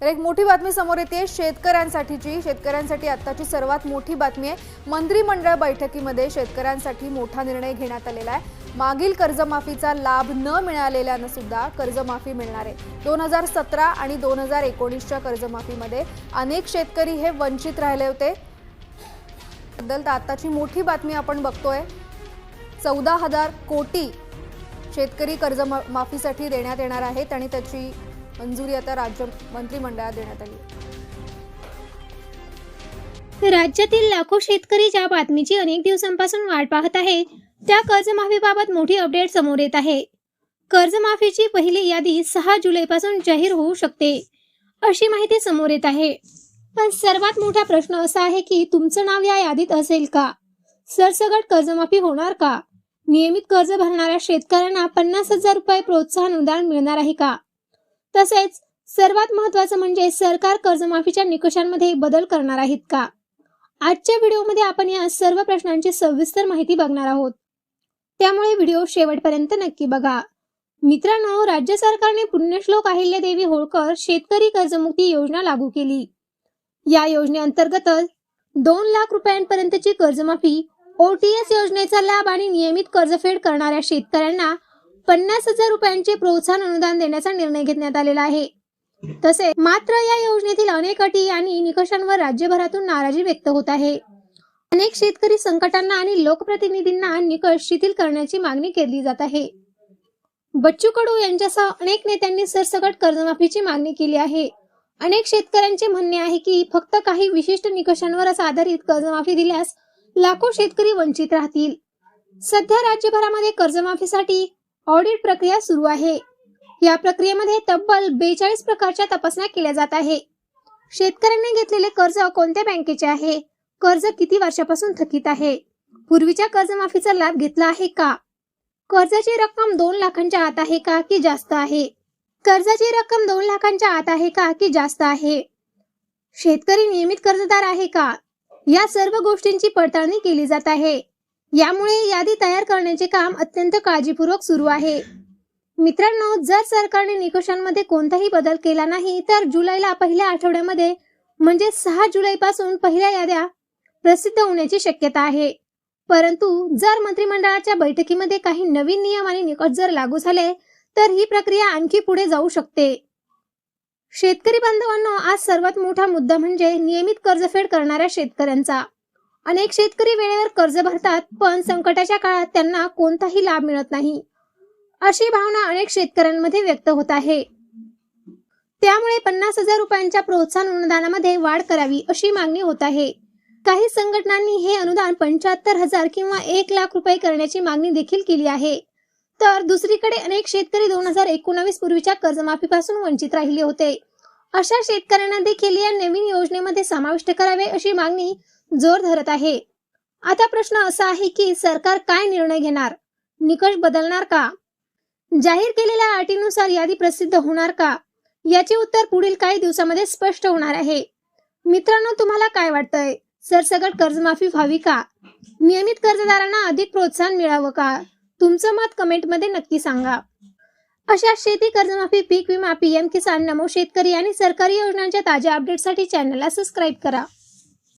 तर एक मोठी बातमी समोर येते शेतकऱ्यांसाठी आत्ताची सर्वात मोठी बातमी आहे। मंत्रिमंडळ बैठकीमध्ये शेतकऱ्यांसाठी मोठा निर्णय घेण्यात आलेला आहे। मागील कर्जमाफीचा लाभ न मिळालेल्यांना सुद्धा कर्जमाफी मिळणार आहे। 2017 आणि 2019च्या कर्जमाफीमध्ये अनेक शेतकरी हे वंचित राहिले होते। बद्दल आत्ताची मोठी बातमी आपण बघतोय। 14,000 कोटी शेतकरी कर्जमाफीसाठी देण्यात येणार आहेत आणि त्याची मंजुरी आता राज्य मंत्रिमंडळात देण्यात आली। राज्यातील लाखो शेतकरी ज्या बातमीची अनेक दिवसांपासून वाट पाहत आहे त्या कर्जमाफीबाबत मोठी अपडेट समोर येत आहे। कर्जमाफीची पहिली यादी 6 जुलैपासून जाहीर होऊ शकते अशी माहिती समोर येत आहे। पण सर्वात मोठा प्रश्न असा आहे की तुमचं नाव या यादीत असेल का? सरसकट कर्जमाफी होणार का? नियमित कर्ज भरणाऱ्या शेतकऱ्यांना 50,000 रुपये प्रोत्साहन अनुदान मिळणार आहे का? तसेच सर्वात महत्त्वाचं म्हणजे सरकार कर्जमाफीच्या निकषांमध्ये बदल करणार आहेत का? आजच्या व्हिडिओमध्ये आपण या सर्व प्रश्नांची सविस्तर माहिती बघणार आहोत, त्यामुळे व्हिडिओ शेवटपर्यंत नक्की बघा। मित्रांनो, राज्य सरकारने पुण्यश्लोक अहिल्यादेवी होळकर शेतकरी कर्जमुक्ती योजना लागू केली। या योजनेअंतर्गत 2 लाख रुपयांपर्यंतची कर्जमाफी, OTS योजनेचा लाभ आणि नियमित कर्जफेड करणाऱ्या शेतकऱ्यांना 50,000 रुपयांचे प्रोत्साहन अनुदान देण्याचा निर्णय घेण्यात आलेला आहे। तसेच मात्र या योजनेतील अनेक अटी आणि निकषांवर राज्यभरातून नाराजी व्यक्त होत आहे। अनेक शेतकरी संघटनांना आणि लोकप्रतिनिधींना निकष शिथिल करण्याची मागणी केली जात आहे। बच्चू कडू यांच्यासह अनेक नेत्यांनी सरसकट कर्जमाफीची मागणी केली आहे। अनेक शेतकऱ्यांचे म्हणणे आहे की फक्त काही विशिष्ट निकषांवरच आधारित कर्जमाफी दिल्यास लाखो शेतकरी वंचित राहतील। सध्या राज्यभरामध्ये कर्जमाफीसाठी ऑडिट प्रक्रिया सुरू आहे। या प्रक्रियेमध्ये तब्बल 42 प्रकारच्या तपासण्या केल्या जात आहे। शेतकऱ्यांनी घेतलेले कर्ज कोणत्या बँकेचे आहे? कर्ज किती वर्षापासून थकीत आहे? पूर्वीच्या कर्जमाफीचा लाभ घेतला आहे का? कर्जाची रक्कम 2 लाखांच्या आत आहे का की जास्त आहे? कर्जाची रक्कम 2 लाखांच्या आत आहे का की जास्त आहे? शेतकरी नियमित कर्जदार आहे का? या सर्व गोष्टींची पडताळणी केली जात आहे। यामुळे यादी तयार करण्याचे काम अत्यंत काळजीपूर्वक सुरू आहे। मित्रांनो, जर सरकारने निकषांमध्ये कोणताही बदल केला नाही तर जुलैला पहिल्या आठवड्यामध्ये म्हणजे 6 जुलैपासून पहिल्या याद्या प्रसिद्ध होण्याची शक्यता आहे। परंतु जर मंत्रिमंडळाच्या बैठकीमध्ये काही नवीन नियम आणि निकष जर लागू झाले तर ही प्रक्रिया आणखी पुढे जाऊ शकते। शेतकरी बांधवांनो, आज सर्वात मोठा मुद्दा म्हणजे नियमित कर्जफेड करणाऱ्या शेतकऱ्यांचा। अनेक शेतकरी वेळेवर कर्ज भरतात पण संकटाच्या काळात त्यांना कोणताही लाभ मिळत नाही, अशी भावना अनेक शेतकऱ्यांमध्ये व्यक्त होत आहे। त्यामुळे 50,000 रुपयांच्या प्रोत्साहन अनुदानामध्ये वाढ करावी अशी मागणी होत आहे। काही संघटनांनी हे अनुदान 75,000 किंवा 1 लाख रुपये करण्याची मागणी देखील केली आहे। तर दुसरीकडे अनेक शेतकरी 2019 पूर्वीच्या कर्जमाफीपासून वंचित राहिले होते। अशा शेतकऱ्यांना देखील या नवीन योजनेमध्ये समाविष्ट करावे अशी मागणी जोर धरत आहे। आता प्रश्न असा आहे की सरकार काय निर्णय घेणार? निकष बदलणार का? जाहीर केलेल्या अटीनुसार यादी प्रसिद्ध होणार का? याचे उत्तर पुढील काही दिवसांमध्ये स्पष्ट होणार आहे। मित्रांनो, तुम्हाला काय वाटतंय? सरसकट कर्जमाफी व्हावी का? नियमित कर्जदारांना अधिक प्रोत्साहन मिळावं का? तुमचं मत कमेंटमध्ये नक्की सांगा। अशा शेती कर्जमाफी, पीक विमा, PM किसान, नमो शेतकरी आणि सरकारी योजनांच्या ताज्या अपडेटसाठी चॅनलला सबस्क्राईब करा।